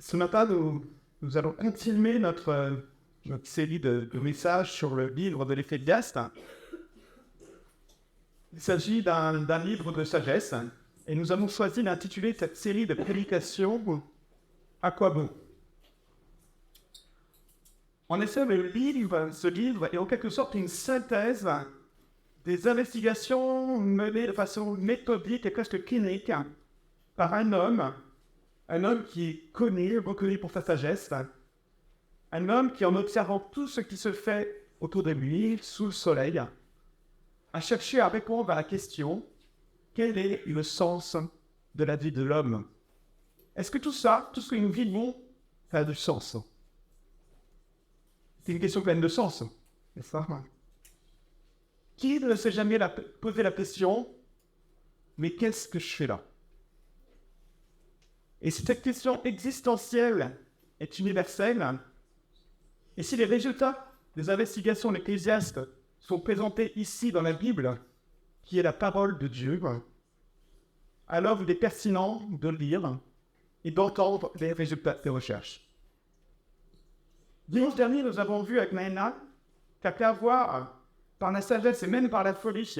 Ce matin, nous allons continuer notre série de messages sur le livre de l'Ecclésiaste. Il s'agit d'un livre de sagesse et nous avons choisi d'intituler cette série de prédications « À quoi bon ?» En effet, ce livre est en quelque sorte une synthèse des investigations menées de façon méthodique et presque clinique par un homme qui est connu, reconnu pour sa sagesse, un homme qui, en observant tout ce qui se fait autour de lui, sous le soleil, a cherché à répondre à la question: quel est le sens de la vie de l'homme? Est-ce que tout ça, tout ce que nous vivons, ça a du sens? C'est une question pleine de sens, n'est-ce pas? Qui ne s'est jamais posé la question: mais qu'est-ce que je fais là? Et si cette question existentielle est universelle, et si les résultats des investigations de l'Ecclésiaste sont présentés ici dans la Bible, qui est la parole de Dieu, alors il est pertinent de lire et d'entendre les résultats des recherches. Dimanche dernier, nous avons vu avec Naina qu'après avoir, par la sagesse et même par la folie,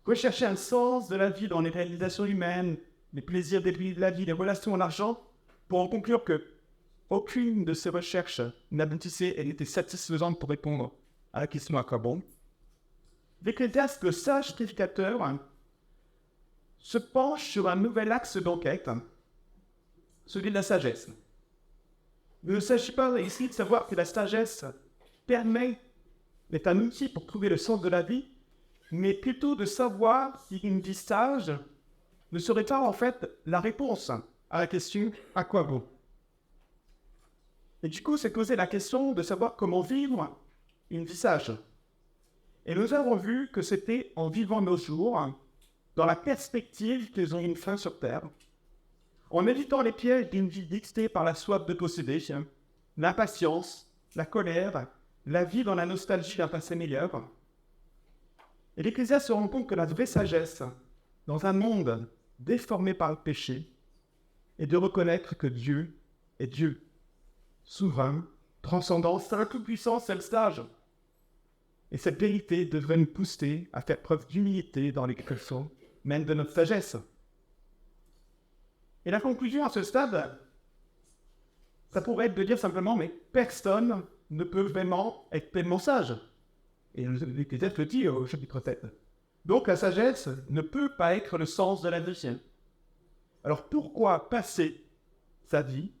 recherché un sens de la vie dans les réalisations humaines, les plaisirs de la vie, les relations en argent, pour en conclure que aucune de ces recherches n'aboutissait et n'était satisfaisante pour répondre à la question à quoi bon. L'Ecclésiaste, le sage prédicateur, se penche sur un nouvel axe d'enquête, celui de la sagesse. Il ne s'agit pas ici de savoir que la sagesse est un outil pour trouver le sens de la vie, mais plutôt de savoir si une vie sage ne serait pas en fait la réponse à la question « à quoi bon ?» Et du coup, c'est posé la question de savoir comment vivre une vie sage. Et nous avons vu que c'était en vivant nos jours, dans la perspective qu'ils ont une fin sur Terre, en évitant les pièges d'une vie dictée par la soif de posséder, l'impatience, la colère, la vie dans la nostalgie d'un passé meilleur. Et l'Ecclésiaste se rend compte que la vraie sagesse, dans un monde déformé par le péché, est de reconnaître que Dieu est Dieu, souverain, transcendant, saint, tout-puissant, seul sage. Et cette vérité devrait nous pousser à faire preuve d'humilité dans l'expression même de notre sagesse. Et la conclusion à ce stade, ça pourrait être de dire simplement: mais personne ne peut vraiment être pleinement sage. Et l'Ecclésiaste le dit au chapitre 7. Donc la sagesse ne peut pas être le sens de la vie. Alors pourquoi passer sa vie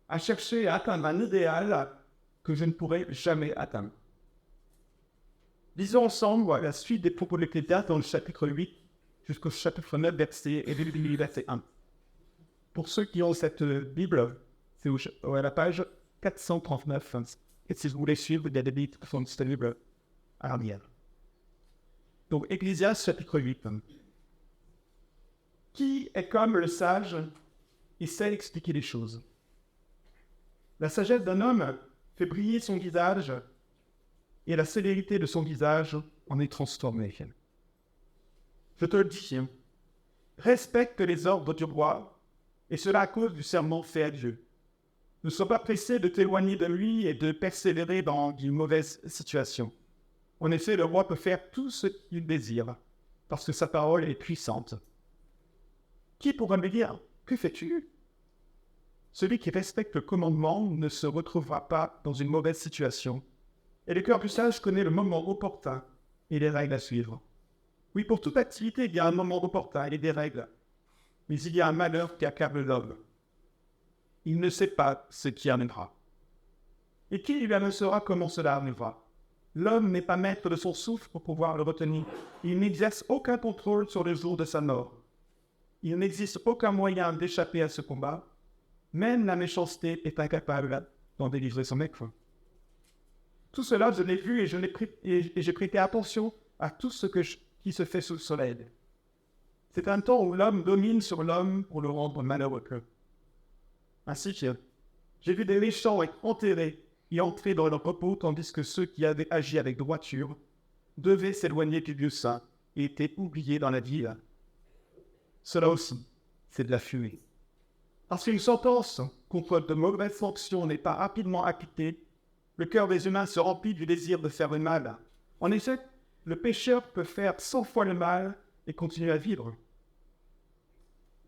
à chercher à atteindre un idéal que je ne pourrai jamais atteindre? Lisons ensemble la suite des propos de l'Ecclésiaste dans le chapitre 8 jusqu'au chapitre 9, verset 1. Pour ceux qui ont cette Bible, c'est à la page 439. Et si vous voulez suivre, il y a des livres qui sont disponibles à lire. Donc, Ecclésiaste, chapitre 8. Qui est comme le sage et sait expliquer les choses? La sagesse d'un homme fait briller son visage, et la célérité de son visage en est transformée. Je te le dis, respecte les ordres du roi, et cela à cause du serment fait à Dieu. Ne sois pas pressé de t'éloigner de lui et de persévérer dans une mauvaise situation. En effet, le roi peut faire tout ce qu'il désire, parce que sa parole est puissante. Qui pourra me dire: que fais-tu? Celui qui respecte le commandement ne se retrouvera pas dans une mauvaise situation. Et le cœur du sage connaît le moment opportun et les règles à suivre. Oui, pour toute activité, il y a un moment opportun et des règles. Mais il y a un malheur qui accable l'homme. Il ne sait pas ce qui arrivera. Et qui lui annoncera comment cela arrivera? L'homme n'est pas maître de son souffle pour pouvoir le retenir. Il n'exerce aucun contrôle sur le jour de sa mort. Il n'existe aucun moyen d'échapper à ce combat. Même la méchanceté est incapable d'en délivrer son maître. Tout cela, je l'ai vu et j'ai prêté attention à tout ce qui se fait sous le soleil. C'est un temps où l'homme domine sur l'homme pour le rendre malheureux. Ainsi, j'ai vu des méchants être enterrés et entrer dans leur repos, tandis que ceux qui avaient agi avec droiture devaient s'éloigner du lieu saint et étaient oubliés dans la ville. Cela aussi, c'est de la fumée. Parce qu'une sentence contre de mauvaises fonctions n'est pas rapidement acquitté, le cœur des humains se remplit du désir de faire le mal. En effet, le pécheur peut faire 100 fois le mal et continuer à vivre.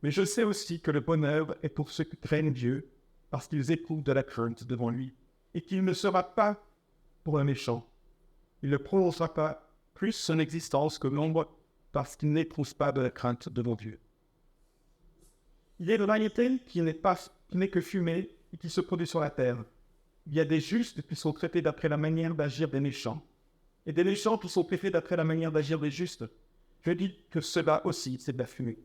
Mais je sais aussi que le bonheur est pour ceux qui craignent Dieu, parce qu'ils éprouvent de la crainte devant lui, et qu'il ne sera pas pour un méchant. Il ne prolongera pas plus son existence que l'ombre, parce qu'il n'éprouve pas de la crainte devant Dieu. Il y a une réalité qui n'est que fumée et qui se produit sur la terre. Il y a des justes qui sont traités d'après la manière d'agir des méchants, et des méchants qui sont traités d'après la manière d'agir des justes. Je dis que cela aussi, c'est de la fumée.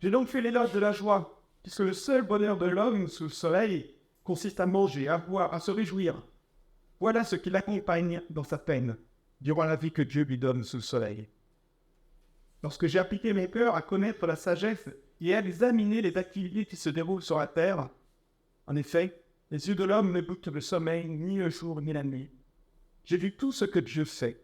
J'ai donc fait l'éloge de la joie, puisque le seul bonheur de l'homme sous le soleil consiste à manger, à boire, à se réjouir. Voilà ce qui l'accompagne dans sa peine, durant la vie que Dieu lui donne sous le soleil. Lorsque j'ai appliqué mes cœurs à connaître la sagesse et à examiner les activités qui se déroulent sur la terre, en effet, les yeux de l'homme ne goûtent le sommeil, ni le jour, ni la nuit. J'ai vu tout ce que Dieu fait.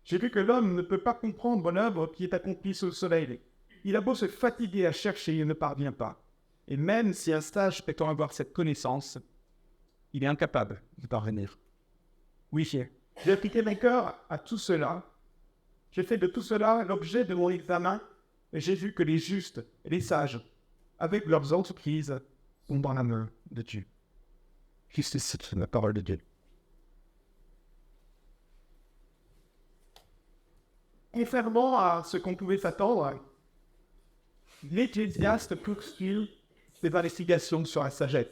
J'ai vu que l'homme ne peut pas comprendre l'œuvre qui est accomplie sous le soleil. Il a beau se fatiguer à chercher, il ne parvient pas. Et même si un sage prétend avoir cette connaissance, il est incapable de parvenir. Oui, j'ai appliqué mes cœurs à tout cela. J'ai fait de tout cela l'objet de mon examen, et j'ai vu que les justes et les sages, avec leurs entreprises, sont dans la main de Dieu. C'est la parole de Dieu. Contrairement à ce qu'on pouvait s'attendre, l'Ecclésiaste poursuit ses investigations sur la sagesse.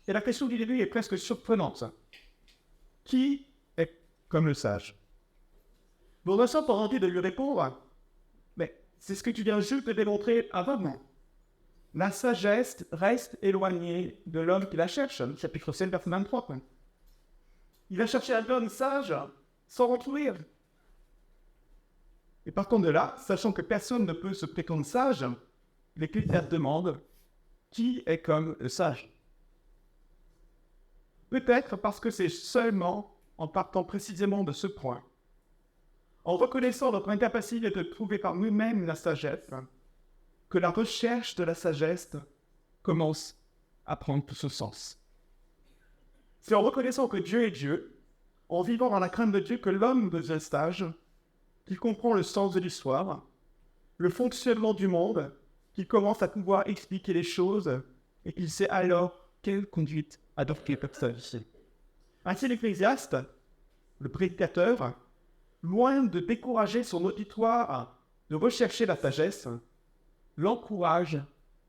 Et la question du début est presque surprenante. Qui est comme le sage? Bon, Vincent a envie de lui répondre, mais c'est ce que tu viens juste de démontrer avant. La sagesse reste éloignée de l'homme qui la cherche, chapitre 7, verset 23. Il va chercher un homme sage sans retrouver. Et partant de là, sachant que personne ne peut se prétendre sage, l'Ecclésiaste demande qui est comme le sage. Peut-être parce que c'est seulement en partant précisément de ce point, en reconnaissant notre incapacité de trouver par nous-mêmes la sagesse, que la recherche de la sagesse commence à prendre tout ce sens. C'est en reconnaissant que Dieu est Dieu, en vivant dans la crainte de Dieu, que l'homme devient sage, qu'il comprend le sens de l'histoire, le fonctionnement du monde, qu'il commence à pouvoir expliquer les choses, et qu'il sait alors quelle conduite adopter pour sa vie. Ainsi l'Ecclésiaste, le prédicateur, loin de décourager son auditoire de rechercher la sagesse, l'encourage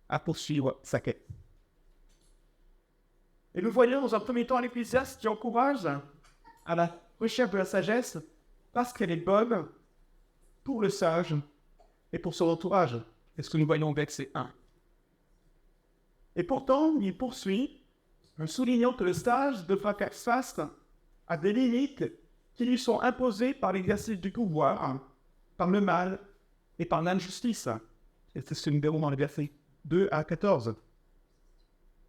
à poursuivre sa quête. Et nous voyons dans un premier temps l'Ecclésiaste qui encourage à la recherche de la sagesse parce qu'elle est bonne pour le sage et pour son entourage. C'est ce que nous voyons au verset 1. Et pourtant, il poursuit en soulignant que le sage devra faire face à des limites qui lui sont imposées par l'exercice du pouvoir, par le mal et par l'injustice. Et c'est ce que nous verrons dans les versets 2 à 14.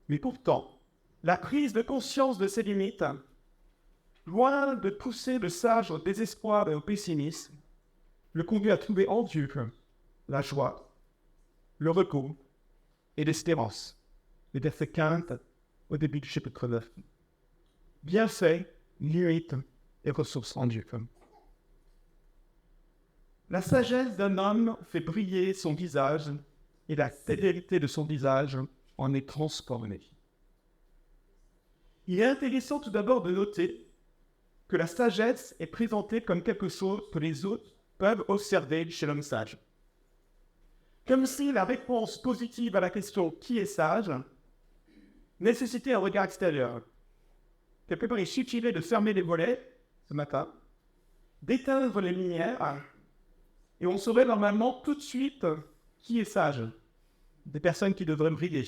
Mais pourtant, la prise de conscience de ces limites, loin de pousser le sage au désespoir et au pessimisme, le conduit à trouver en Dieu la joie, le repos et l'espérance. Les versets 15 au début du chapitre 9. Bienfait, limites et ressources en Dieu. La sagesse d'un homme fait briller son visage et la sévérité de son visage en est transformée. Il est intéressant tout d'abord de noter que la sagesse est présentée comme quelque chose que les autres peuvent observer chez l'homme sage. Comme si la réponse positive à la question « qui est sage ?» nécessitait un regard extérieur. Quelque part, il suffirait de fermer les volets ce matin, d'éteindre les lumières, et on saurait normalement tout de suite qui est sage. Des personnes qui devraient briller.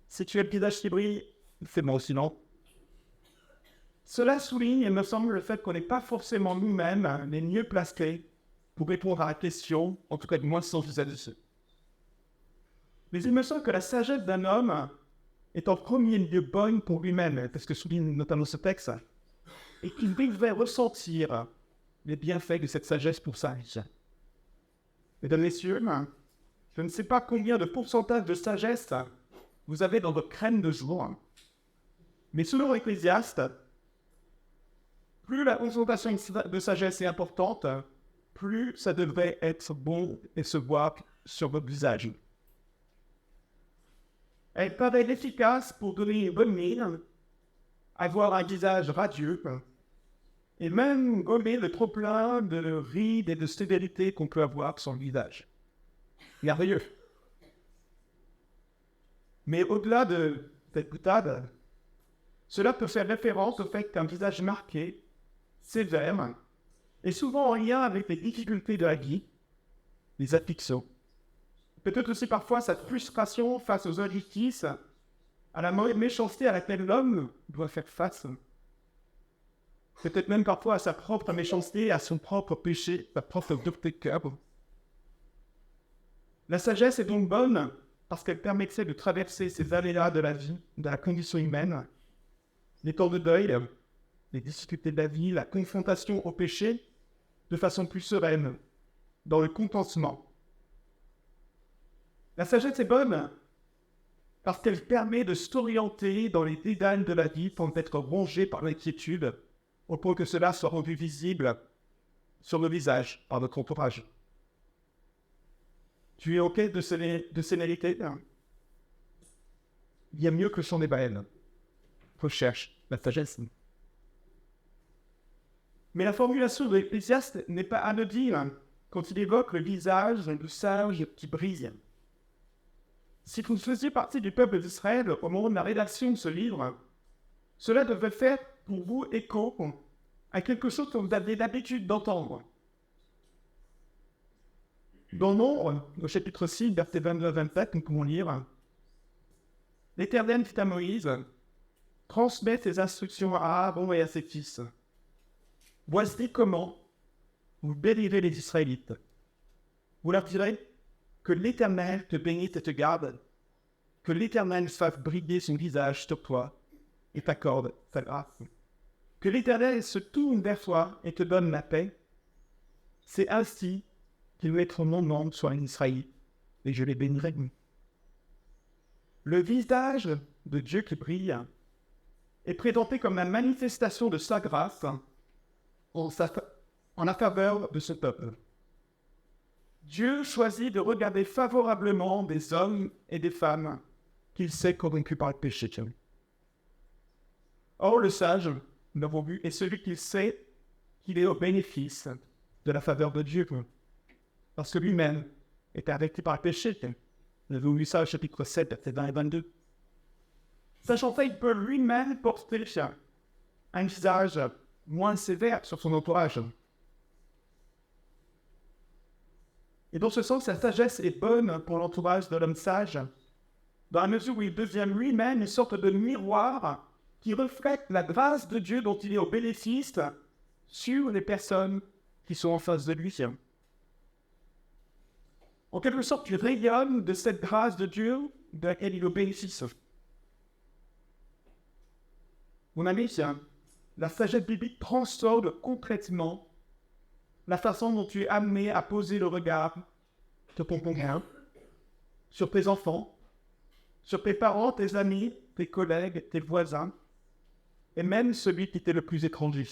Si tu as le visage qui brille, c'est bon, sinon. Cela souligne, il me semble, le fait qu'on n'est pas forcément nous-mêmes les mieux placés pour répondre à la question, en tout cas du moins sans usage de ceux. Mais il me semble que la sagesse d'un homme est en premier lieu bonne pour lui-même, parce que souligne notamment ce texte, et qu'il devrait ressentir les bienfaits de cette sagesse pour sa vie. Mesdames, Messieurs, Je ne sais pas combien de pourcentage de sagesse vous avez dans votre crème de jour, mais selon Ecclésiaste, plus la concentration de sagesse est importante, plus ça devrait être bon et se voir sur votre visage. Elle paraît efficace pour donner une bonne mine, avoir un visage radieux, et même gommer le trop-plein de rides et de sévérité qu'on peut avoir sur le visage. Merveilleux. Mais au-delà de cette boutade, cela peut faire référence au fait qu'un visage marqué, sévère, est souvent en lien avec les difficultés de la vie, les afflictions. Peut-être aussi parfois sa frustration face aux injustices, à la méchanceté à laquelle l'homme doit faire face. Peut-être même parfois à sa propre méchanceté, à son propre péché, sa propre dureté de cœur. La sagesse est donc bonne parce qu'elle permettait de traverser ces aléas de la vie, de la condition humaine, les temps de deuil, les difficultés de la vie, la confrontation au péché, de façon plus sereine, dans le contentement. La sagesse est bonne parce qu'elle permet de s'orienter dans les dédales de la vie sans être rongé par l'inquiétude, au point que cela soit rendu visible sur le visage par notre entourage. Tu es en quête de sénérité? Il y a mieux que son ébaël. Recherche la sagesse. Mais la formulation de l'Ecclésiaste n'est pas anodine quand il évoque le visage du sage qui brille. Si vous faisiez partie du peuple d'Israël au moment de la rédaction de ce livre, cela devait faire pour vous écho à quelque chose que vous avez l'habitude d'entendre. Dans Nombre, au chapitre 6, versets 22 à 27, nous pouvons lire « L'Éternel dit à Moïse, transmets tes instructions à Aaron et à ses fils. Voici comment vous bénirez les Israélites. Vous leur direz que l'Éternel te bénisse et te garde, que l'Éternel fasse briller son visage sur toi et t'accorde sa grâce. Que l'Éternel se tourne vers toi et te donne la paix. C'est ainsi qu'ils mettront mon nom sur un Israélite, et je les bénirai. » Le visage de Dieu qui brille est présenté comme la manifestation de sa grâce en la faveur de ce peuple. Dieu choisit de regarder favorablement des hommes et des femmes qu'il sait convaincus par le péché. Or, le sage, nous l'avons vu, est celui qui sait qu'il est au bénéfice de la faveur de Dieu, parce que lui-même est affecté par le péché. Nous avons vu ça au chapitre 7, versets 20 et 22. Sachant ça, il peut lui-même porter un visage moins sévère sur son entourage. Et dans ce sens, la sagesse est bonne pour l'entourage de l'homme sage, dans la mesure où il devient lui-même une sorte de miroir qui reflète la grâce de Dieu dont il est au bénéfice sur les personnes qui sont en face de lui. En quelque sorte, il rayonne de cette grâce de Dieu de laquelle il est au bénéfice. Mon ami, la sagesse biblique transforme concrètement la façon dont tu es amené à poser le regard sur ton conjoint, sur tes enfants, sur tes parents, tes amis, tes collègues, tes voisins, et même celui qui t'est le plus étranger.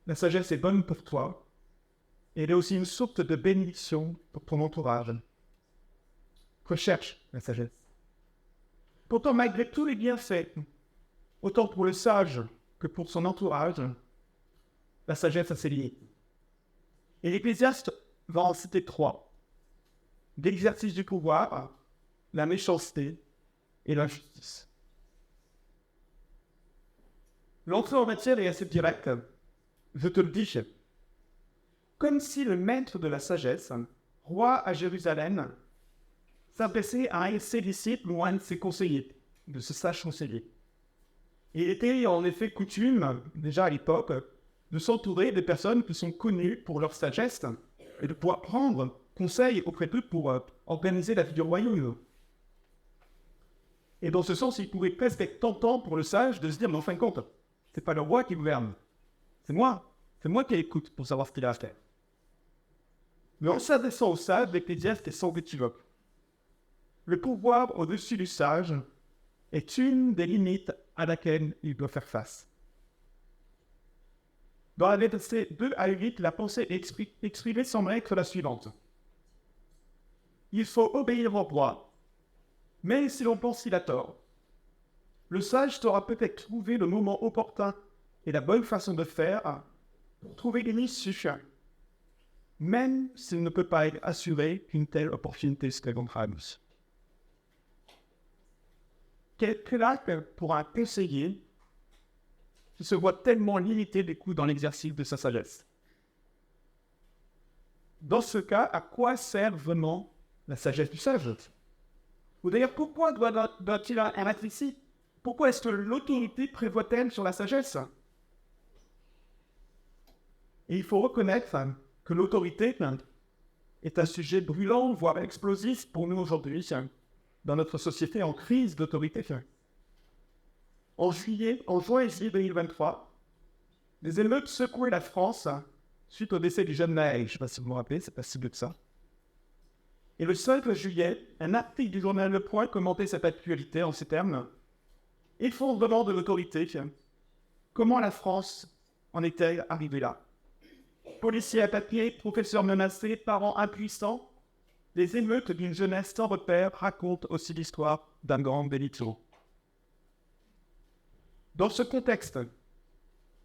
La sagesse est bonne pour toi, et elle est aussi une source de bénédiction pour ton entourage. Recherche la sagesse. Pourtant, malgré tous les bienfaits, autant pour le sage que pour son entourage, la sagesse a ses limites. Et l'Ecclésiaste va en citer 3. L'exercice du pouvoir, la méchanceté et l'injustice. L'entrée en matière est assez directe. Je te le dis, comme si le maître de la sagesse, roi à Jérusalem, s'adressait à un de ses disciples ou à un de ses conseillers, de ce sage conseiller. Il était en effet coutume, déjà à l'époque, de s'entourer de personnes qui sont connues pour leur sagesse et de pouvoir prendre conseil auprès d'eux pour organiser la vie du royaume. Et dans ce sens, il pouvait presque être tentant pour le sage de se dire, mais en fin de compte, c'est pas le roi qui gouverne, c'est moi qui écoute pour savoir ce qu'il a à faire. Mais en s'adressant au sage, l'Ecclésiaste est sans équivoque. Le pouvoir au-dessus du sage est une des limites à laquelle il doit faire face. Dans la versets 2 à 8, la pensée exprimée semble être la suivante. Il faut obéir au roi, mais si l'on pense qu'il a tort, le sage saura peut-être trouver le moment opportun et la bonne façon de faire pour trouver une issue, même s'il ne peut pas être assuré qu'une telle opportunité se présentera. Quel acte pour un conseiller qui se voit tellement limité des coups dans l'exercice de sa sagesse? Dans ce cas, à quoi sert vraiment la sagesse du sage? Ou d'ailleurs, pourquoi doit-il être ici? Pourquoi est-ce que l'autorité prévoit-elle sur la sagesse? Et il faut reconnaître que l'autorité est un sujet brûlant, voire explosif pour nous aujourd'hui, dans notre société en crise d'autorité. En juin et juillet 2023, les émeutes secouaient la France suite au décès du jeune Naël. Je ne sais pas si vous vous rappelez, c'est pas si vieux que ça. Et le 5 juillet, un article du journal Le Point commentait cette actualité en ces termes. Effondrement de l'autorité. Comment la France en était arrivée là? Policiers attaqués, professeurs menacés, parents impuissants. Les émeutes d'une jeunesse sans repère racontent aussi l'histoire d'un grand bellico. Dans ce contexte,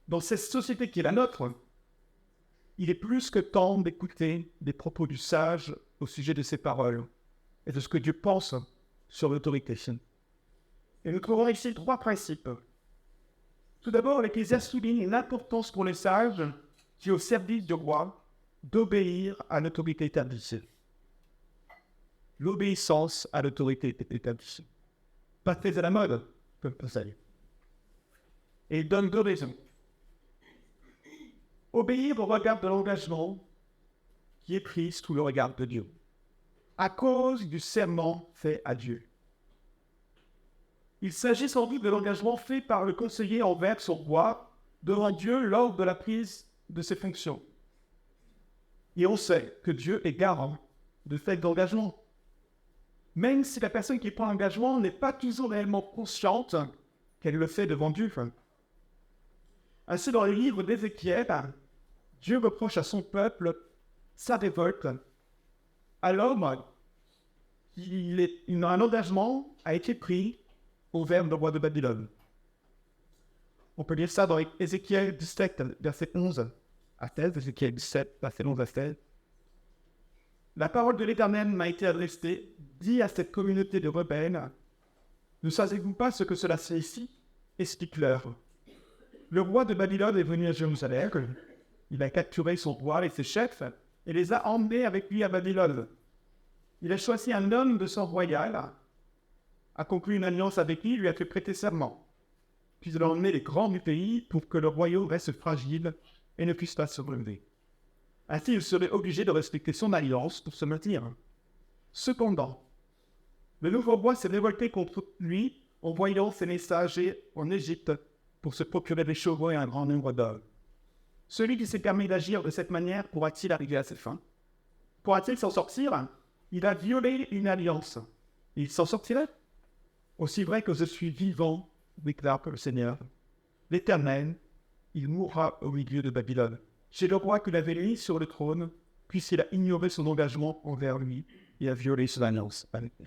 dans cette société qui est la nôtre, il est plus que temps d'écouter les propos du sage au sujet de ses paroles et de ce que Dieu pense sur l'autorité. Et nous trouvons ici 3 principes. Tout d'abord, l'Ecclésiaste souligne l'importance pour les sages qui est au service du roi d'obéir à l'autorité établie. L'obéissance à l'autorité établie. Pas très à la mode, comme ça. Et il donne 2 raisons. Obéir au regard de l'engagement qui est pris sous le regard de Dieu, à cause du serment fait à Dieu. Il s'agit sans doute de l'engagement fait par le conseiller envers son roi devant Dieu lors de la prise de ses fonctions. Et on sait que Dieu est garant de cet engagement. Même si la personne qui prend l'engagement n'est pas toujours réellement consciente qu'elle le fait devant Dieu. Ainsi, dans le livre d'Ézéchiel, Dieu reproche à son peuple sa révolte à l'homme. Un engagement a été pris envers le roi de Babylone. On peut lire ça dans Ézéchiel 17, verset 11 à 16, Ézéchiel 17, verset 11 à 16. La parole de l'Éternel m'a été adressée, dit à cette communauté de rebelles, ne savez-vous pas ce que cela signifie? Explique-leur. Le roi de Babylone est venu à Jérusalem, il a capturé son roi et ses chefs, et les a emmenés avec lui à Babylone. Il a choisi un homme de sang royal, a conclu une alliance avec lui a fait prêter serment. Puis il a emmené les grands du pays pour que le royaume reste fragile et ne puisse pas se relever. Ainsi, il serait obligé de respecter son alliance pour se maintenir. Cependant, le nouveau roi s'est révolté contre lui en envoyant ses messagers en Égypte pour se procurer des chevaux et un grand nombre d'hommes. Celui qui s'est permis d'agir de cette manière pourra-t-il arriver à ses fins? Pourra-t-il s'en sortir? Il a violé une alliance. Il s'en sortirait? Aussi vrai que je suis vivant, déclare le Seigneur, l'Éternel, il mourra au milieu de Babylone. Chez le roi que l'avait mis sur le trône, puisqu'il a ignoré son engagement envers lui et a violé son alliance avec lui.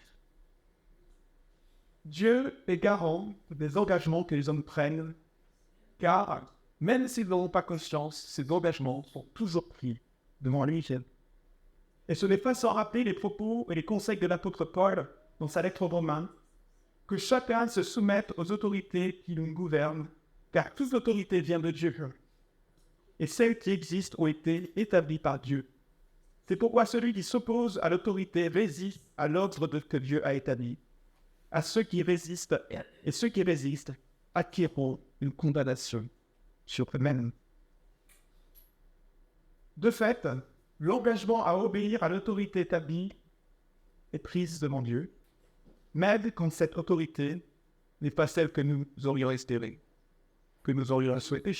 Dieu est garant des engagements que les hommes prennent, car même s'ils n'en ont pas conscience, ces engagements sont toujours pris devant lui. Et ce n'est pas sans rappeler les propos et les conseils de l'apôtre Paul dans sa lettre aux Romains, que chacun se soumette aux autorités qui nous gouvernent, car toute autorité vient de Dieu. Et celles qui existent ont été établies par Dieu. C'est pourquoi celui qui s'oppose à l'autorité résiste à l'ordre que Dieu a établi. À ceux qui résistent, et ceux qui résistent acquerront une condamnation sur eux-mêmes. De fait, l'engagement à obéir à l'autorité établie est prise devant Dieu, même quand cette autorité n'est pas celle que nous aurions espérée, que nous aurions souhaité.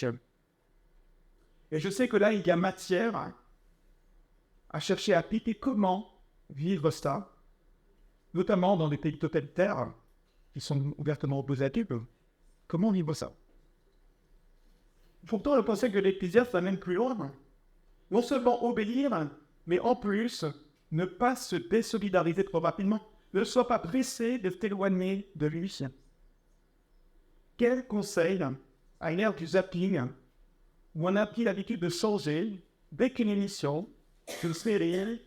Et je sais que là, il y a matière à chercher à appliquer comment vivre ça, notamment dans des pays totalitaires qui sont ouvertement opposés à Dieu. Comment vivre ça? Pourtant, je pensais que l'Ecclésiaste va même plus loin. Non seulement obéir, mais en plus, ne pas se désolidariser trop rapidement. Ne sois pas pressé de t'éloigner de lui. Quel conseil à une ère du zapping, où on a pris l'habitude de changer dès qu'une émission, une série,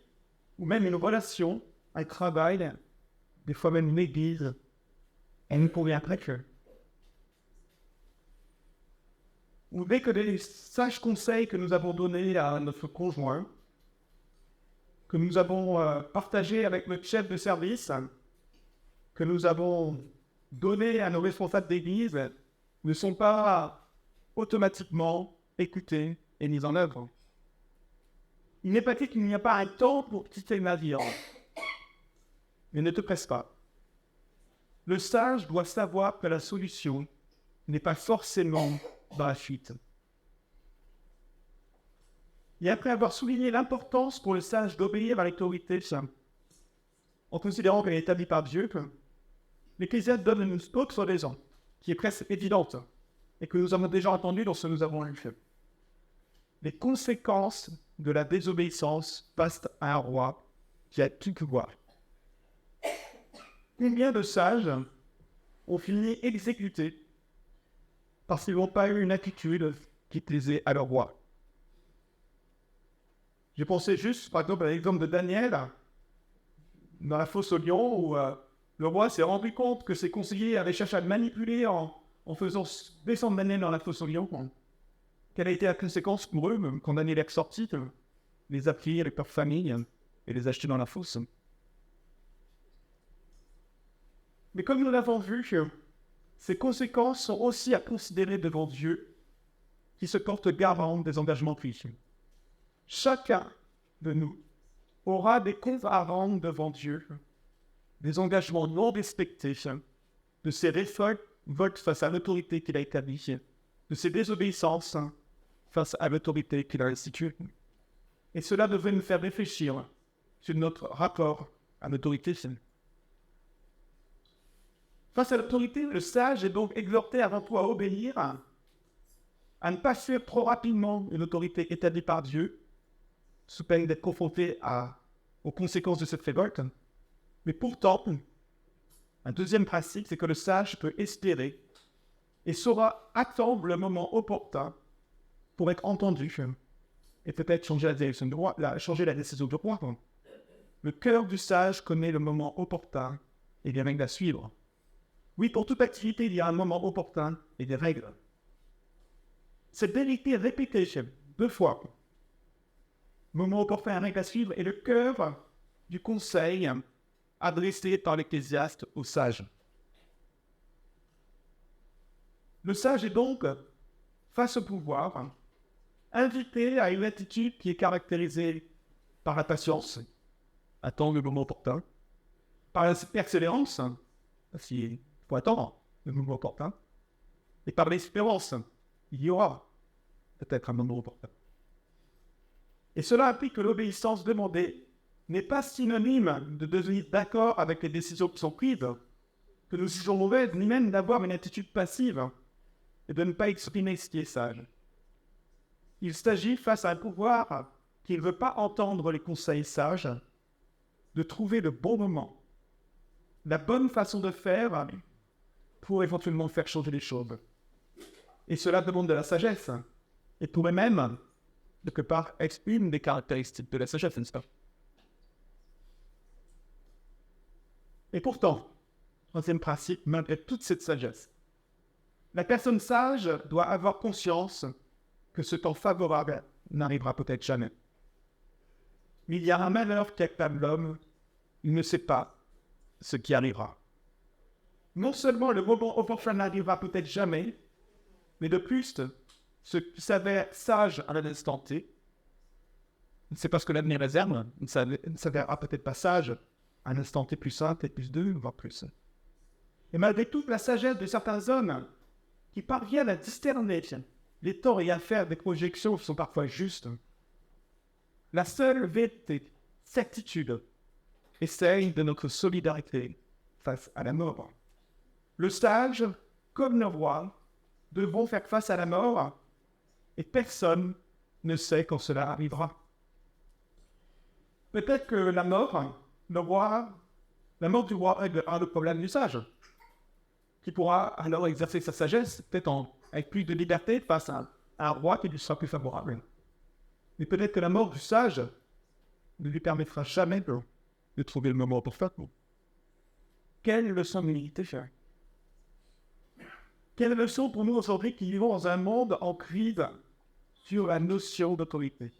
ou même une relation, un travail, des fois même une église, elle ne convient pas que. Ou dès que les sages conseils que nous avons donnés à notre conjoint, que nous avons partagés avec notre chef de service, que nous avons donnés à nos responsables d'église, ne sont pas automatiquement écoutés et mis en œuvre. Il n'est pas dit qu'il n'y a pas un temps pour quitter le navire. Mais ne te presse pas. Le sage doit savoir que la solution n'est pas forcément dans la fuite. Et après avoir souligné l'importance pour le sage d'obéir à l'autorité, en considérant qu'elle est établie par Dieu, l'Ecclésiaste donne une autre raison, qui est presque évidente, et que nous avons déjà entendue dans ce que nous avons lu. Les conséquences de la désobéissance face à un roi qui a tout pouvoir. Combien de sages ont fini exécutés parce qu'ils n'ont pas eu une attitude qui plaisait à leur roi? J'ai pensé juste, par exemple, à l'exemple de Daniel, dans la fosse au lion, où le roi s'est rendu compte que ses conseillers avaient cherché à le manipuler en faisant descendre Daniel dans la fosse au lion. Quelle a été la conséquence pour eux, quand Daniel est sorti, les appeler avec leur famille et les acheter dans la fosse? Mais comme nous l'avons vu, ces conséquences sont aussi à considérer devant Dieu, qui se porte garant des engagements pris. Chacun de nous aura des comptes à rendre devant Dieu, des engagements non respectés, de ses révoltes face à l'autorité qu'il a établie, de ses désobéissances face à l'autorité qu'il a instituée. Et cela devrait nous faire réfléchir sur notre rapport à l'autorité. Face à l'autorité, le sage est donc exhorté avant tout à obéir, à ne pas fuir trop rapidement une autorité établie par Dieu, sous peine d'être confronté aux conséquences de cette révolte. Mais pourtant, un deuxième principe, c'est que le sage peut espérer et saura attendre le moment opportun pour être entendu et peut-être changer la décision du roi. Le cœur du sage connaît le moment opportun et les règles à suivre. Oui, pour toute activité, il y a un moment opportun et des règles. Cette vérité répétée 2 fois, moment opportun et règles à suivre, est le cœur du conseil adressé par l'Ecclésiaste au sage. Le sage est donc, face au pouvoir, invité à une attitude qui est caractérisée par la patience, attendre le moment opportun, par la persévérance, parce qu'il faut attendre le moment opportun, et par l'espérance, il y aura peut-être un moment opportun. Et cela implique que l'obéissance demandée n'est pas synonyme de devenir d'accord avec les décisions qui sont prises, que nous jugeons mauvaises, ni même d'avoir une attitude passive et de ne pas exprimer ce qui est sage. Il s'agit, face à un pouvoir qui ne veut pas entendre les conseils sages, de trouver le bon moment, la bonne façon de faire pour éventuellement faire changer les choses. Et cela demande de la sagesse, et pourrait même, quelque part, être une des caractéristiques de la sagesse, n'est-ce pas? Et pourtant, troisième principe, malgré toute cette sagesse, la personne sage doit avoir conscience que ce temps favorable n'arrivera peut-être jamais. Mais il y a un malheur qui acclame l'homme, il ne sait pas ce qui arrivera. Non seulement le moment opportun n'arrivera peut-être jamais, mais de plus, ce qui s'avère sage à l'instant T, c'est parce que l'avenir réserve, ne s'avérera peut-être pas sage à un instant T plus 1, T plus 2, voire plus. Et malgré toute la sagesse de certains hommes qui parviennent à discerner les temps et à faire des projections qui sont parfois justes, La seule vérité, certitude, est celle de notre solidarité face à la mort. Le sage, comme le roi, devront faire face à la mort, et personne ne sait quand cela arrivera. Peut-être que la mort du roi réglera le problème du sage, qui pourra alors exercer sa sagesse, peut-être avec plus de liberté face à un roi qui lui sera plus favorable. Mais peut-être que la mort du sage ne lui permettra jamais de trouver le moment opportun. Quelle leçon d'humilité faire? Quelle leçon pour nous aujourd'hui qui vivons dans un monde en crise sur la notion d'autorité?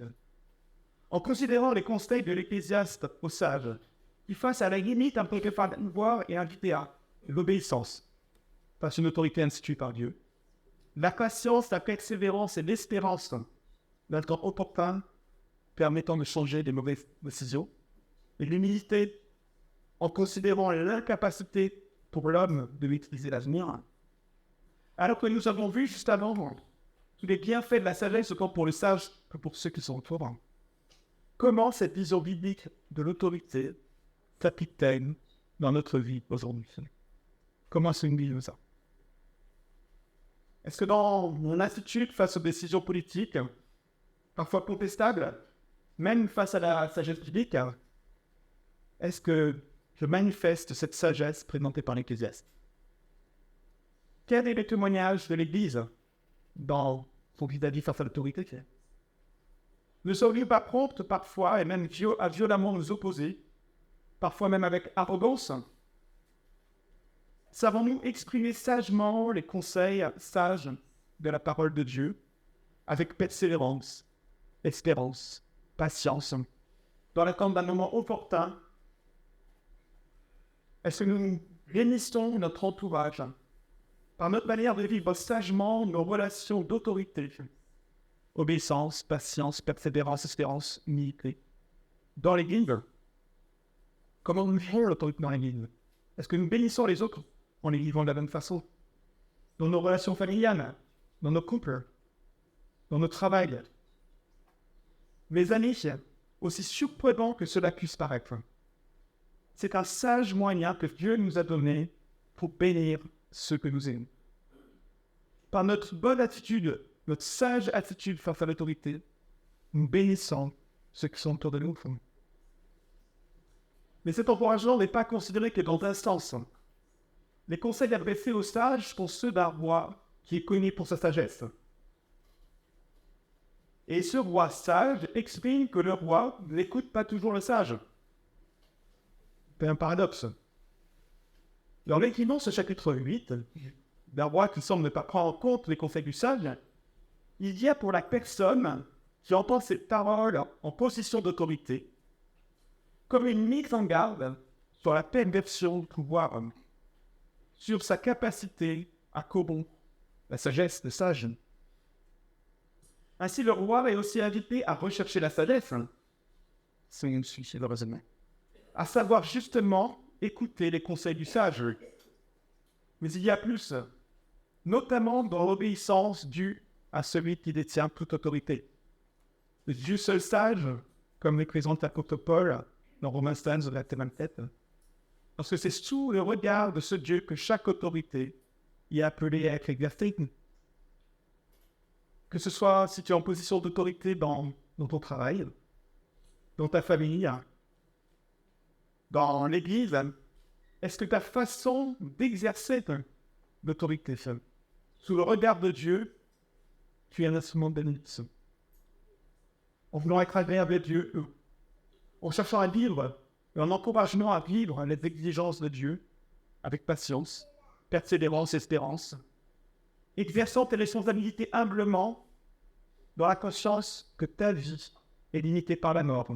En considérant les conseils de l'Ecclésiaste aux sages, qui face à la limite un peu de pouvoir et invité à l'obéissance face à une autorité instituée par Dieu, la patience, la persévérance et l'espérance d'un temps opportun permettant de changer des mauvaises décisions, et l'humilité en considérant l'incapacité pour l'homme de maîtriser l'avenir, alors que nous avons vu juste avant tous les bienfaits de la sagesse autant pour les sages que pour ceux qui sont autour. Comment cette vision biblique de l'autorité s'applique-t-elle dans notre vie aujourd'hui? Comment est-ce qu'on vit ça? Est-ce que dans mon attitude face aux décisions politiques, parfois contestables, même face à la sagesse biblique, est-ce que je manifeste cette sagesse présentée par l'Ecclésiaste? Quel est le témoignage de l'Église dans son vis-à-vis face à l'autorité? Ne sommes-nous pas promptes parfois, et même à violemment nous opposer, parfois même avec arrogance? Savons-nous exprimer sagement les conseils sages de la parole de Dieu, avec persévérance, espérance, patience, dans l'attente d'un moment opportun? Est-ce que nous bénissons notre entourage par notre manière de vivre sagement nos relations d'autorité, obéissance, patience, persévérance, espérance, humilité, dans l'Église? Comment nous vivons l'autorité dans l'Église? Est-ce que nous bénissons les autres en les vivant de la même façon? Dans nos relations familiales, dans nos couples, dans notre travail? Mes amis, aussi surprenant que cela puisse paraître, c'est un sage moyen que Dieu nous a donné pour bénir ceux que nous aimons. Par notre bonne attitude, notre sage attitude face à l'autorité, nous bénissons ceux qui sont autour de nous. Mais cet encouragement n'est pas considéré que dans un sens. Les conseils adressés aux sages sont ceux d'un roi qui est connu pour sa sagesse. Et ce roi sage exprime que le roi n'écoute pas toujours le sage. C'est un paradoxe. Dans l'écrivant ce chapitre 8, d'un roi qui semble ne pas prendre en compte les conseils du sage, il y a pour la personne qui entend ces paroles en position d'autorité comme une mise en garde sur la perversion du pouvoir, sur sa capacité à corrompre la sagesse des sages. Ainsi, le roi est aussi invité à rechercher la sagesse, à savoir justement écouter les conseils du sage. Mais il y a plus, notamment dans l'obéissance due à celui qui détient toute autorité. Dieu seul sage, comme le présente l'apôtre Paul dans Romains 15, verset 27, parce que c'est sous le regard de ce Dieu que chaque autorité est appelée à être exercée. Que ce soit si tu es en position d'autorité dans ton travail, dans ta famille, dans l'Église, est-ce que ta façon d'exercer l'autorité, sous le regard de Dieu, tu es un instrument de bénédiction? En voulant être agréable à Dieu, en cherchant à vivre, et en encourageant à vivre les exigences de Dieu, avec patience, persévérance, espérance, exerçant tes responsabilités humblement, dans la conscience que ta vie est limitée par la mort,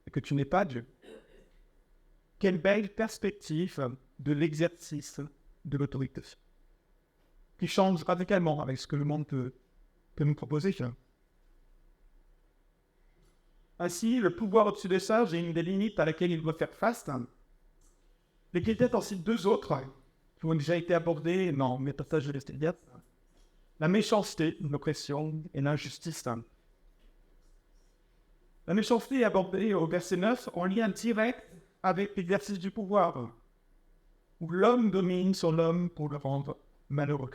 et que tu n'es pas Dieu. Quelle belle perspective de l'exercice de l'autorité, qui change radicalement avec ce que le monde peut nous proposer. Ainsi, le pouvoir au-dessus des sages est une des limites à laquelle il doit faire face. L'Écriture en cite deux autres qui ont déjà été abordés dans mes passages de l'Ecclésiaste: la méchanceté, l'oppression et l'injustice. La méchanceté est abordée au verset 9 en lien direct avec l'exercice du pouvoir, où l'homme domine sur l'homme pour le rendre malheureux.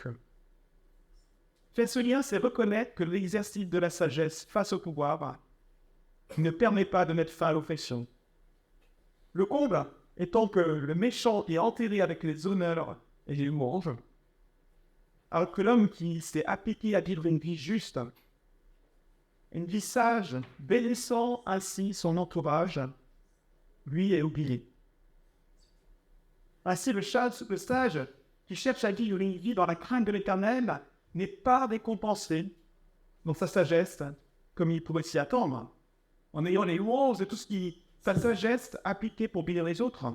Faire ce lien, c'est reconnaître que l'exercice de la sagesse face au pouvoir ne permet pas de mettre fin à l'oppression. Le comble étant que le méchant est enterré avec les honneurs et les louanges, alors que l'homme qui s'est appliqué à vivre une vie juste, une vie sage, bénissant ainsi son entourage, lui est oublié. Ainsi, le sage qui cherche à vivre une vie dans la crainte de l'Éternel n'est pas récompensé dans sa sagesse comme il pourrait s'y attendre, en ayant les louanges de tout ce qui sa sagesse appliquée pour bénir les autres.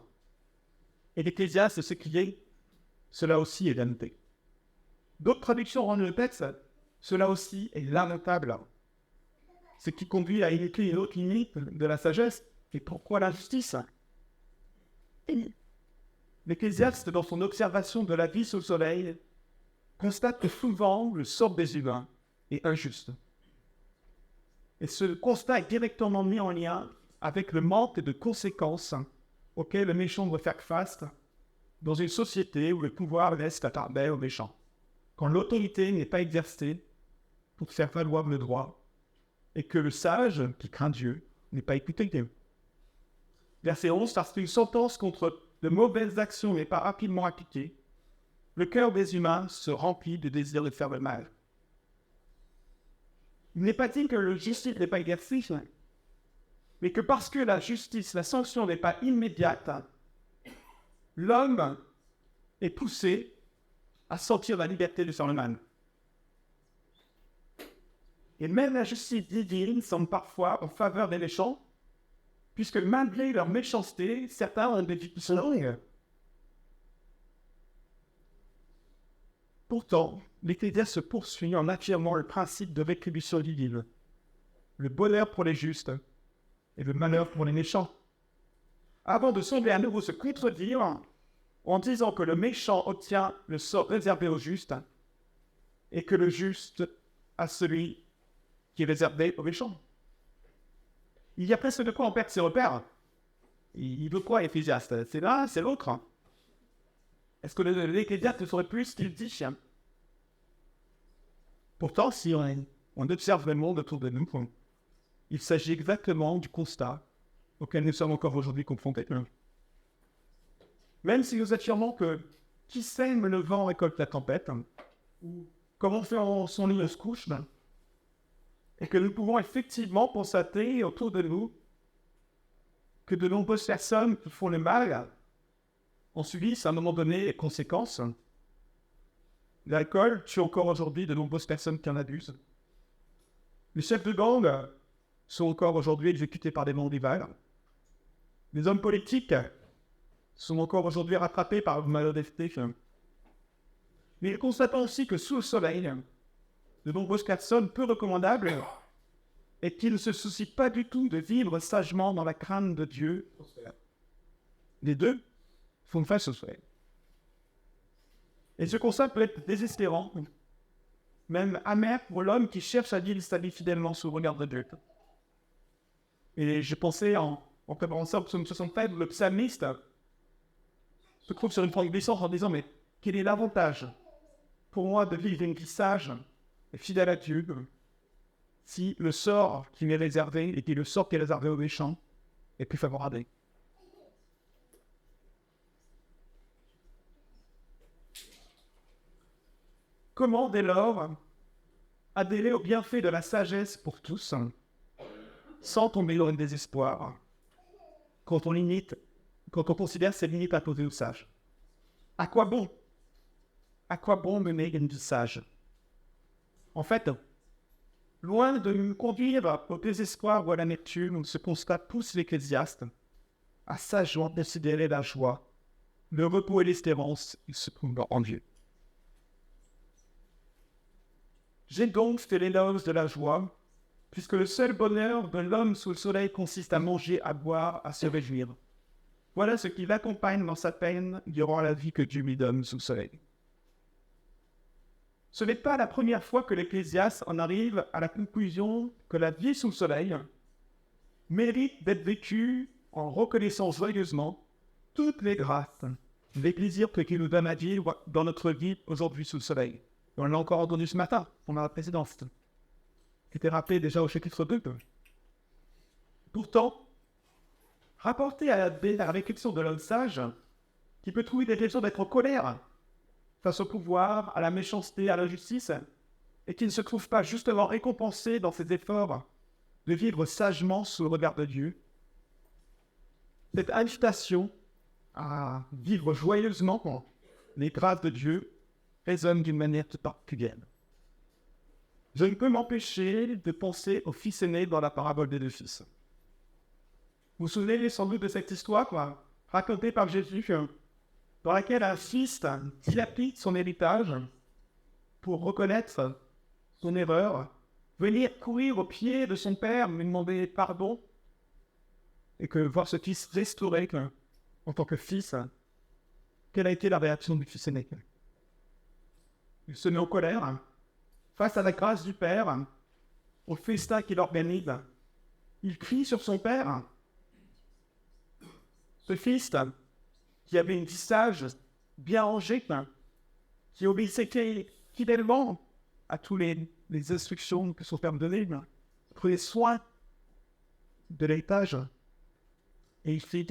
Et l'Ecclésiaste s'écriait « Cela aussi est vanité ». D'autres traductions rendent le texte « Cela aussi est lamentable ». Ce qui conduit à éviter une autre limite de la sagesse. Et pourquoi l'injustice? L'Ecclésiaste, dans son observation de la vie sous le soleil, constate que souvent le sort des humains est injuste. Et ce constat est directement mis en lien avec le manque de conséquences auxquelles le méchant doit faire face dans une société où le pouvoir reste attardé aux méchants, quand l'autorité n'est pas exercée pour faire valoir le droit, et que le sage, qui craint Dieu, n'est pas écouté. Verset 11, parce qu'une sentence contre de mauvaises actions n'est pas rapidement appliquée, le cœur des humains se remplit de désir de faire le mal. Il n'est pas dit que la justice n'est pas exercée, mais que parce que la justice, la sanction n'est pas immédiate, l'homme est poussé à sentir la liberté de faire le mal. Et même la justice divine semble parfois en faveur des méchants, puisque malgré leur méchanceté, certains ont des difficultés. Pourtant, l'Ecclésiaste se poursuit en affirmant le principe de rétribution divine, le bonheur pour les justes et le malheur pour les méchants, avant de sembler à nouveau se contredire en disant que le méchant obtient le sort réservé au juste et que le juste a celui qui est réservé aux méchants. Il y a presque de quoi en perdre ses repères. Il veut quoi, Ecclésiaste? C'est l'un, c'est l'autre. Est-ce que l'Ecclésiaste ne saurait plus ce qu'il dit? Pourtant, si on observe le monde autour de nous, il s'agit exactement du constat auquel nous sommes encore aujourd'hui confrontés. Même si nous affirmons que qui sème le vent récolte la tempête, ou comme on fait son lit se couche, et que nous pouvons effectivement constater autour de nous que de nombreuses personnes qui font le mal ont subi à un moment donné les conséquences. L'alcool tue encore aujourd'hui de nombreuses personnes qui en abusent. Les chefs de gang sont encore aujourd'hui exécutés par des bandes rivales. Les hommes politiques sont encore aujourd'hui rattrapés par une malhonnêteté. Mais constatons aussi que sous le soleil, de nombreuses personnes peu recommandables et qui ne se soucient pas du tout de vivre sagement dans la crainte de Dieu. Les deux font face au soleil. Et ce constat peut être désespérant, même amer pour l'homme qui cherche à vivre sa vie fidèlement sous le regard de Dieu. Et je pensais, en préparant ça au psaume 65, le psalmiste se trouve sur une forme glissante en disant « Mais quel est l'avantage pour moi de vivre une vie sage et fidèle à Dieu si le sort qui m'est réservé et qui est le sort qui est réservé aux méchants est plus favorable ?» Comment, dès lors, adhérer au bienfait de la sagesse pour tous, sans tomber dans le désespoir, quand on considère ces limites imposées aux sages? À quoi bon? À quoi bon mener une vie sage? En fait, loin de nous conduire au désespoir ou à l'amertume, ce constat pousse l'Ecclésiaste à sagement considérer la joie, le repos et l'espérance qui se trouvent en Dieu. J'ai donc fait l'éloge de la joie, puisque le seul bonheur de l'homme sous le soleil consiste à manger, à boire, à se réjouir. Voilà ce qui l'accompagne dans sa peine durant la vie que Dieu lui donne sous le soleil. Ce n'est pas la première fois que l'Ecclésiaste en arrive à la conclusion que la vie sous le soleil mérite d'être vécu en reconnaissant joyeusement toutes les grâces, les plaisirs qu'il nous donne à vivre dans notre vie aujourd'hui sous le soleil. Et on l'a encore entendu ce matin, pendant la présidence, qui était rappelé déjà au chapitre 2. Pourtant, rapporté à la réflexion de l'homme sage, qui peut trouver des raisons d'être en colère face au pouvoir, à la méchanceté, à l'injustice, et qui ne se trouve pas justement récompensé dans ses efforts de vivre sagement sous le regard de Dieu, cette invitation à vivre joyeusement les grâces de Dieu résonne d'une manière toute particulière. Je ne peux m'empêcher de penser au fils aîné dans la parabole des deux fils. Vous vous souvenez sans doute de cette histoire racontée par Jésus, dans laquelle un fils dilapide son héritage pour reconnaître son erreur, venir courir aux pieds de son père, lui demander pardon, et que voir ce fils restauré en tant que fils, quelle a été la réaction du fils aîné? Il se met en colère face à la grâce du père, au festin qu'il organise. Il crie sur son père. Ce fils, qui avait une vie sage, bien rangée, qui obéissait fidèlement à toutes les instructions que son père me donnait, prenait soin de l'héritage. Et il dit,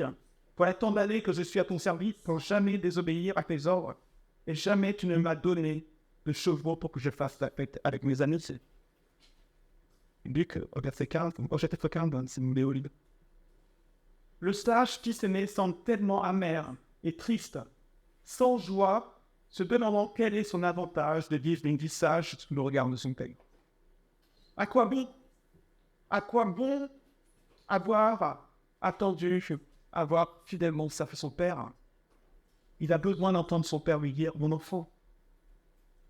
voilà tant d'années que je suis à ton service pour jamais désobéir à tes ordres, et jamais tu ne m'as donné de chevaux pour que je fasse la fête avec mes amis. Luc, au verset 15, au chapitre 15, c'est mon livre. Le sage fils aîné semble tellement amer et triste, sans joie, se demandant quel est son avantage de vivre une vie sage sous le regard de son père. À quoi bon avoir attendu, avoir fidèlement servi son père? Il a besoin d'entendre son père lui dire, mon enfant,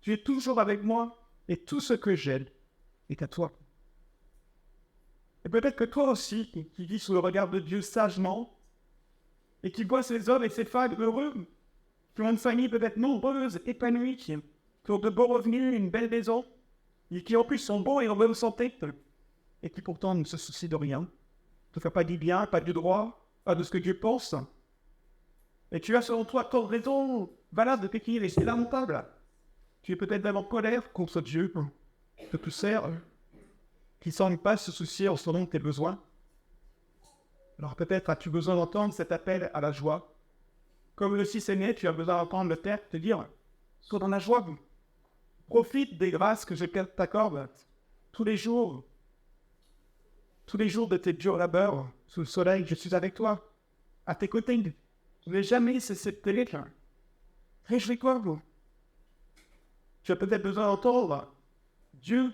tu es toujours avec moi et tout ce que j'ai est à toi. Et peut-être que toi aussi, qui vis sous le regard de Dieu sagement, et qui vois ces hommes et ces femmes heureux, qui ont une famille peut-être nombreuse, épanouie, qui ont de beaux revenus, une belle maison, et qui en plus sont beaux et en bonne santé, et qui pourtant ne se soucient de rien, ne font pas du bien, pas du droit, pas de ce que Dieu pense. Et tu as selon toi tant de raisons valables de t'écrire, et c'est lamentable. Tu es peut-être même en colère contre Dieu, que tu sers, qui ne semble pas se soucier en son nom de tes besoins. Alors peut-être as-tu besoin d'entendre cet appel à la joie. Comme le fils aîné, tu as besoin d'entendre le Père te dire, sois dans la joie, profite des grâces que je t'accorde tous les jours de tes durs labeurs, sous le soleil, je suis avec toi, à tes côtés. Je n'ai jamais cessé de t'aider. Réjouis-toi, vous. Tu as peut-être besoin d'entendre Dieu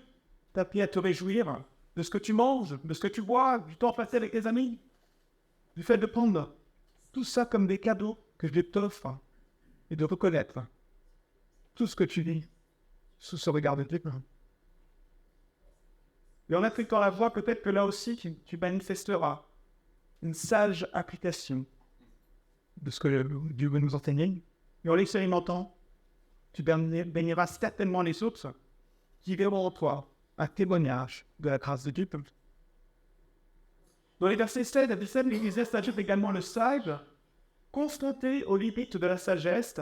t'appeler à te réjouir de ce que tu manges, de ce que tu bois, du temps passé avec tes amis, du fait de prendre tout ça comme des cadeaux que je t'offre et de reconnaître tout ce que tu vis sous ce regard de Dieu. Et en affectant la voix, peut-être que là aussi, tu manifesteras une sage application de ce que Dieu veut nous enseigner. Et en l'expérimentant, tu béniras certainement les autres qui verront en toi un témoignage de la grâce de Dieu. Dans les versets 7 à 17, l'Église s'ajoute également le sage, confronté aux limites de la sagesse,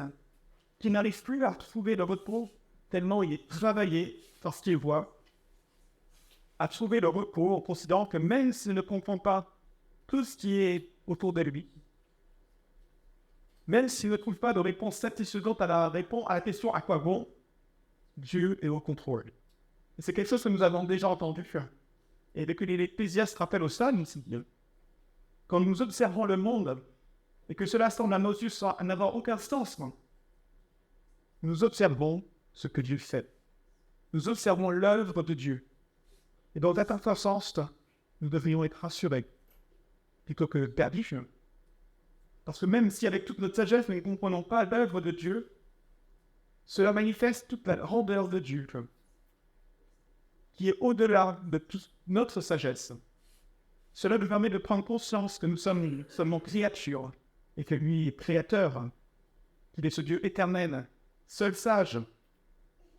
qui n'arrive plus à trouver le repos tellement il est travaillé dans ce qu'il voit, à trouver le repos en considérant que même s'il ne comprend pas tout ce qui est autour de lui, même s'il ne trouve pas de réponse satisfaisante à la question à quoi bon, Dieu est au contrôle. Et c'est quelque chose que nous avons déjà entendu. Et que l'Ecclésiaste rappelle au Psaume, quand nous observons le monde, et que cela semble à nos yeux n'avoir aucun sens, nous observons ce que Dieu fait. Nous observons l'œuvre de Dieu. Et dans cet sens, nous devrions être rassurés, plutôt que perdus. Parce que même si avec toute notre sagesse, nous ne comprenons pas l'œuvre de Dieu, cela manifeste toute la grandeur de Dieu, qui est au-delà de toute notre sagesse. Cela nous permet de prendre conscience que nous sommes seulement créatures, et que lui est créateur, qu'il est ce Dieu éternel, seul sage,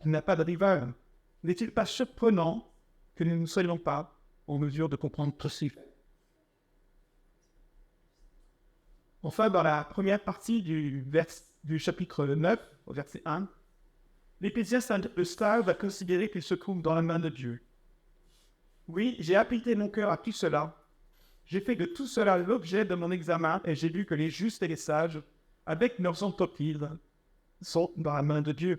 qui n'a pas de rival. N'est-il pas surprenant que nous ne soyons pas en mesure de comprendre tout ceci? Enfin, dans la première partie du chapitre 9, au verset 1, l'Ecclésiaste indique que le sage va considérer qu'il se trouve dans la main de Dieu. Oui, j'ai appliqué mon cœur à tout cela. J'ai fait de tout cela l'objet de mon examen et j'ai vu que les justes et les sages, avec leurs entreprises, sont dans la main de Dieu.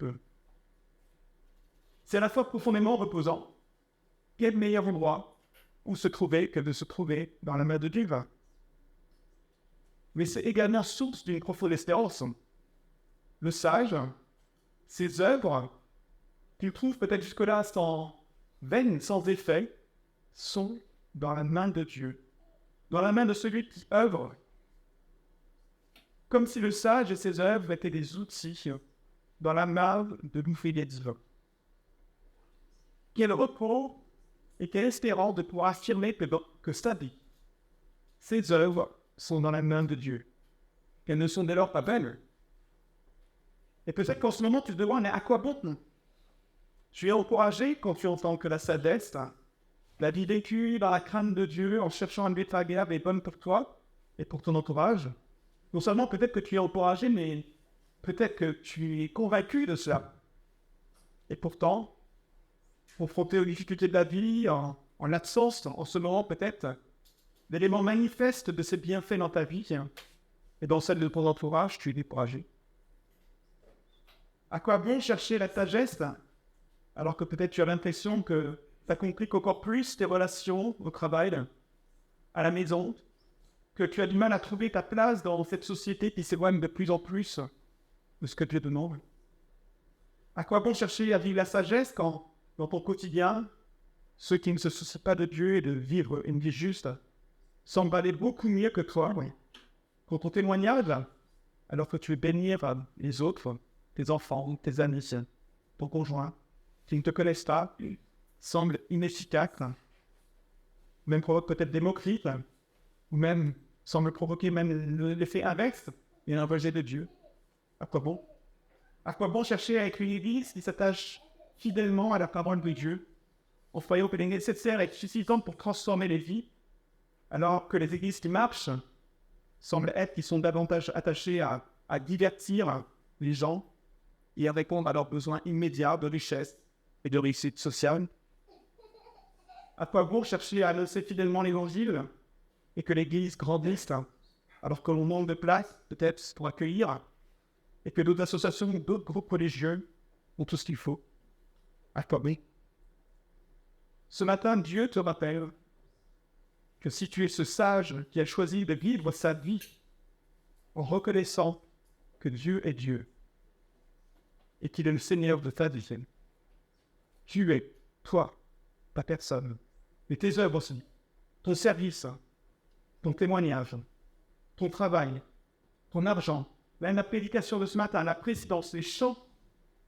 C'est à la fois profondément reposant. Quel meilleur endroit où se trouver que de se trouver dans la main de Dieu? Mais c'est également source d'une profonde espérance. Le sage, ses œuvres, qu'il trouve peut-être jusque-là sans veine, sans effet, sont dans la main de Dieu, dans la main de celui qui œuvre. Comme si le sage et ses œuvres étaient des outils dans la main de l'ouvrier divin. Quel repos et quelle espérance de pouvoir affirmer que sa vie, ses œuvres sont dans la main de Dieu, qu'elles ne sont dès lors pas vaines. Et peut-être qu'en ce moment, tu te demandes, mais à quoi bon? Tu es encouragé quand tu entends que la sagesse, la vie vécue dans la crainte de Dieu, en cherchant un être agréable et bonne pour toi et pour ton entourage. Non seulement peut-être que tu es encouragé, mais peut-être que tu es convaincu de cela. Et pourtant, confronté aux difficultés de la vie, en l'absence, en ce moment peut-être, d'éléments manifestes de ces bienfaits dans ta vie et dans celle de ton entourage, tu es découragé. À quoi bon chercher la sagesse alors que peut-être tu as l'impression que ça complique encore plus tes relations au travail, à la maison, que tu as du mal à trouver ta place dans cette société qui s'éloigne de plus en plus de ce que Dieu demande? À quoi bon chercher à vivre la sagesse quand, dans ton quotidien, ceux qui ne se soucient pas de Dieu et de vivre une vie juste semblent aller beaucoup mieux que toi, quand ton témoignage, alors que tu es béni par les autres, tes enfants, tes amis, ton conjoint, qui ne te connaissent pas, semble inefficace, même provoque peut-être des moqueries, ou même semble provoquer même l'effet inverse et un rejet de Dieu. À quoi bon? À quoi bon chercher à être une église qui s'attache fidèlement à la parole de Dieu, en croyant que les nécessaires est suffisant pour transformer les vies, alors que les églises qui marchent semblent être qui sont davantage attachées à divertir les gens et à répondre à leurs besoins immédiats de richesse et de réussite sociale? À quoi bon chercher à annoncer fidèlement l'évangile et que l'Église grandisse alors que l'on manque de place peut-être pour accueillir et que d'autres associations, d'autres groupes religieux ont tout ce qu'il faut? À quoi bon? Ce matin, Dieu te rappelle que si tu es ce sage qui a choisi de vivre sa vie en reconnaissant que Dieu est Dieu et qu'il est le Seigneur de ta vie, tu es, toi, ta personne, et tes œuvres aussi, ton service, ton témoignage, ton travail, ton argent, même la prédication de ce matin, la présidence, les chants,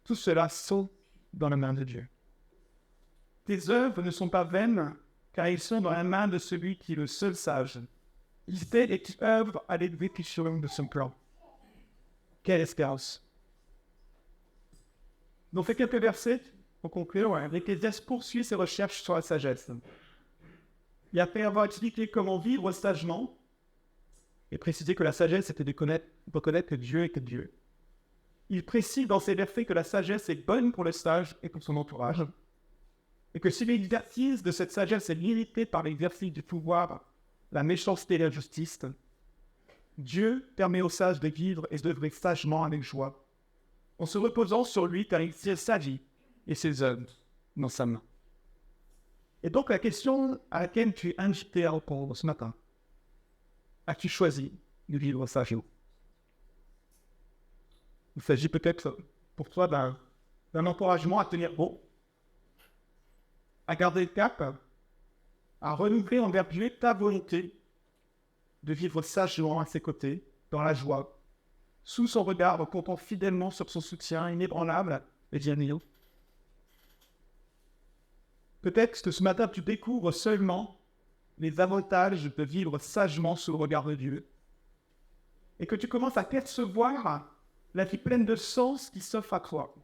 tout cela sont dans la main de Dieu. Tes œuvres ne sont pas vaines, car ils sont dans la main de celui qui est le seul sage. Il fait et qui œuvre à l'exécution de son plan. Quelle espérance! Dans ces quelques versets, pour conclure, l'Ecclésiaste poursuit ses recherches sur la sagesse. Et après avoir expliqué comment vivre sagement, et précisé que la sagesse était de reconnaître que Dieu est Dieu, il précise dans ces versets que la sagesse est bonne pour le sage et pour son entourage, et que si l'exercice de cette sagesse est limité par l'exercice du pouvoir, la méchanceté et l'injustice, Dieu permet aux sages de vivre et d'œuvrer sagement avec joie, en se reposant sur lui car il tient sa vie et ses œuvres dans sa main. Et donc la question à laquelle tu es invité à répondre ce matin, as-tu choisi de vivre sagement? Il s'agit peut-être pour toi d'un encouragement à tenir bon, à garder le cap, à renouveler envers Dieu ta volonté de vivre sagement à ses côtés, dans la joie, sous son regard, comptant fidèlement sur son soutien inébranlable et bienveillant. Peut-être que ce matin, tu découvres seulement les avantages de vivre sagement sous le regard de Dieu, et que tu commences à percevoir la vie pleine de sens qui s'offre à toi,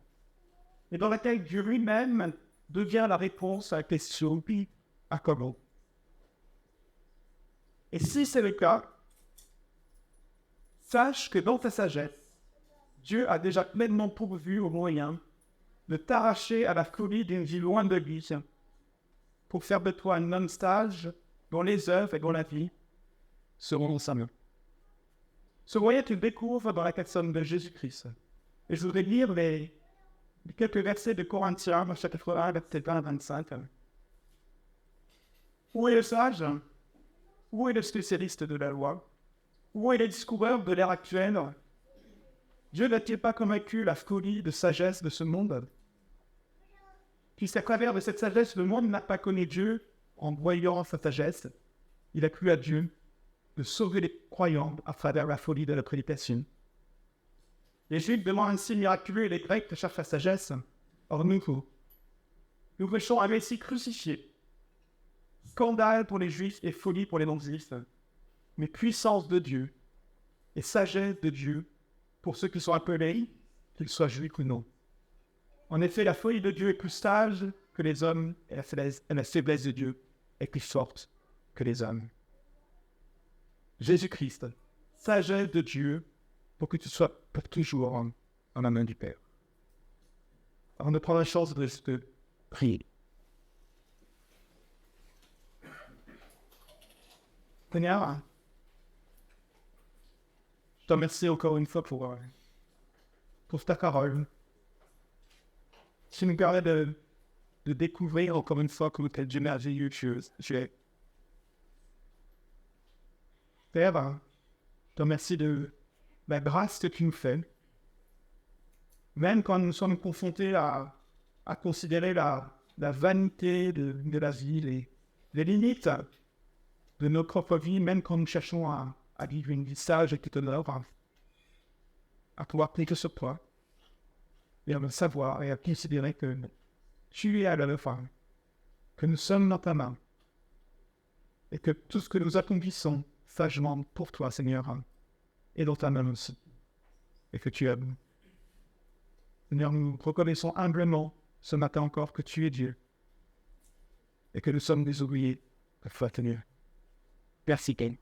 et dans laquelle Dieu lui-même devient la réponse à la question « à comment ?» Et si c'est le cas, Sache que dans ta sagesse, Dieu a déjà pleinement pourvu aux moyens de t'arracher à la folie d'une vie loin de lui, pour faire de toi un homme sage dont les œuvres et dont la vie seront dans sa main. Ce moyen, tu le découvres dans la personne de Jésus-Christ. Et je voudrais lire les quelques versets de Corinthiens, chapitre 1, verset 20 à 25. Où est le sage? Où est le spécialiste de la loi? Où est le discoureur de l'ère actuelle? Dieu n'a-t-il pas convaincu la folie de sagesse de ce monde? Puisqu'à travers de cette sagesse, le monde n'a pas connu Dieu en voyant sa sagesse. Il a plu à Dieu de sauver les croyants à travers la folie de la prédication. Les Juifs demandent un signe miraculeux et les Grecs cherchent la sagesse. Or nous prêchons un Messie crucifié. Scandale pour les Juifs et folie pour les non-Juifs, mais puissance de Dieu et sagesse de Dieu pour ceux qui sont appelés, qu'ils soient juifs ou non. En effet, la folie de Dieu est plus sage que les hommes et la faiblesse de Dieu est plus forte que les hommes. Jésus-Christ, sagesse de Dieu pour que tu sois pour toujours en la main du Père. Alors, on prend la chance de prier. Seigneur, je te remercie encore une fois pour ta parole. Tu nous permets de découvrir encore une fois comment quel Dieu merveilleux tu es. Père, je te remercie de la grâce que tu nous fais. Même quand nous sommes confrontés à considérer la vanité de la vie, les limites de nos propres vies, même quand nous cherchons à vivre une vie sage et qui t'honore, à pouvoir prier sur toi, et à le savoir et à considérer que tu es à l'œuvre, que nous sommes dans ta main, et que tout ce que nous accomplissons sagement pour toi, Seigneur, est dans ta main aussi, et que tu aimes. Seigneur, nous reconnaissons humblement ce matin encore que tu es Dieu, et que nous sommes des oubliés, que foi Seigneur. Merci, Ken.